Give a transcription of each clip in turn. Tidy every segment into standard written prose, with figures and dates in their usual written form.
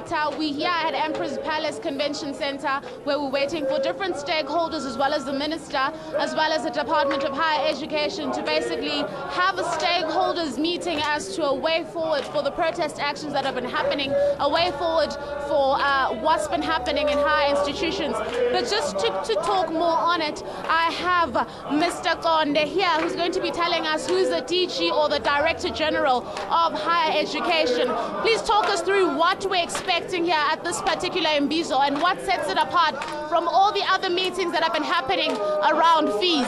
Director. We're here at Emperor's Palace Convention Center where we're waiting for different stakeholders as well as the Minister, as well as the Department of Higher Education to basically have a stakeholders meeting as to a way forward for the protest actions that have been happening, a way forward for what's been happening in higher institutions. But just to talk more on it, I have Mr. Qonde here who's going to be telling us who's the DG or the Director General of Higher Education. Please talk us through what we're expecting here at this particular Imbizo and what sets it apart from all the other meetings that have been happening around fees.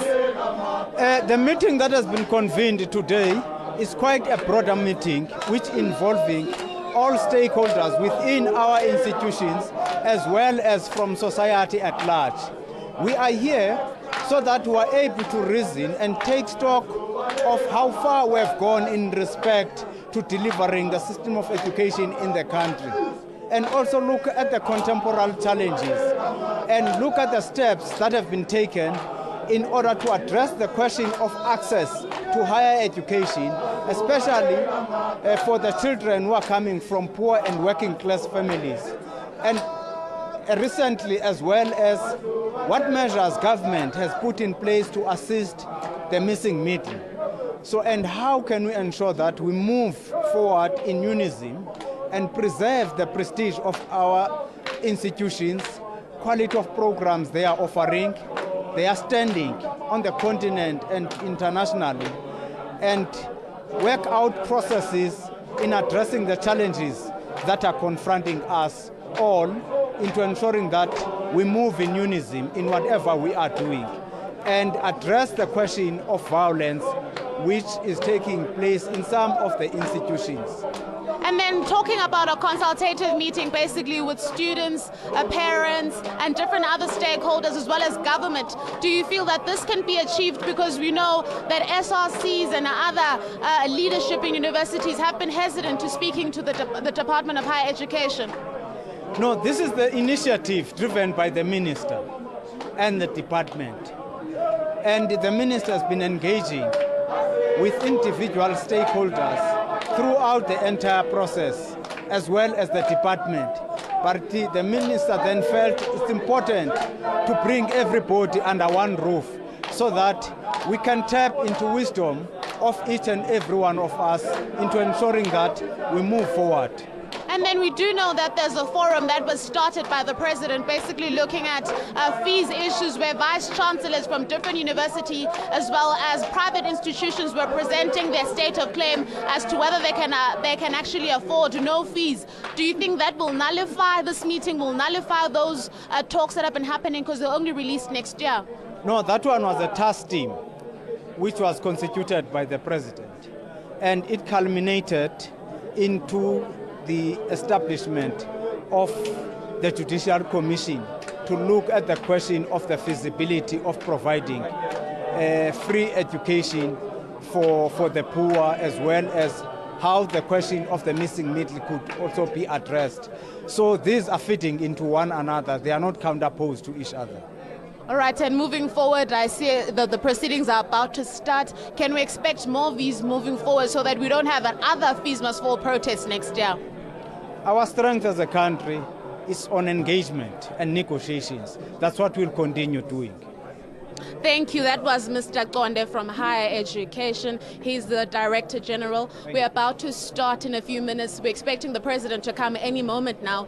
The meeting that has been convened today is quite a broader meeting which involving all stakeholders within our institutions as well as from society at large. We are here so that we are able to reason and take stock of how far we have gone in respect to delivering the system of education in the country, and also look at the contemporary challenges and look at the steps that have been taken in order to address the question of access to higher education, especially for the children who are coming from poor and working class families. And recently, as well as what measures government has put in place to assist the missing middle. So, and how can we ensure that we move forward in unison and preserve the prestige of our institutions, quality of programs they are offering, they are standing on the continent and internationally, and work out processes in addressing the challenges that are confronting us all, into ensuring that we move in unison in whatever we are doing and address the question of violence which is taking place in some of the institutions. And then talking about a consultative meeting basically with students, parents and different other stakeholders as well as government. Do you feel that this can be achieved, because we know that SRCs and other leadership in universities have been hesitant to speaking to the Department of Higher Education? No, this is the initiative driven by the Minister and the department. And the Minister has been engaging with individual stakeholders throughout the entire process, as well as the department. But the Minister then felt it's important to bring everybody under one roof so that we can tap into wisdom of each and every one of us into ensuring that we move forward. And then we do know that there's a forum that was started by the President basically looking at fees issues where vice chancellors from different universities as well as private institutions were presenting their state of claim as to whether they can actually afford no fees. Do you think that will nullify this meeting, will nullify those talks that have been happening, because they're only released next year? No, that one was a task team which was constituted by the President, and it culminated into the establishment of the Judicial Commission to look at the question of the feasibility of providing free education for the poor, as well as how the question of the missing middle could also be addressed. So these are fitting into one another. They are not counterposed to each other. All right, and moving forward, I see that the proceedings are about to start. Can we expect more fees moving forward so that we don't have another fees must fall protest next year? Our strength as a country is on engagement and negotiations. That's what we'll continue doing. Thank you. That was Mr. Qonde from Higher Education. He's the Director General. We're about to start in a few minutes. We're expecting the President to come any moment now.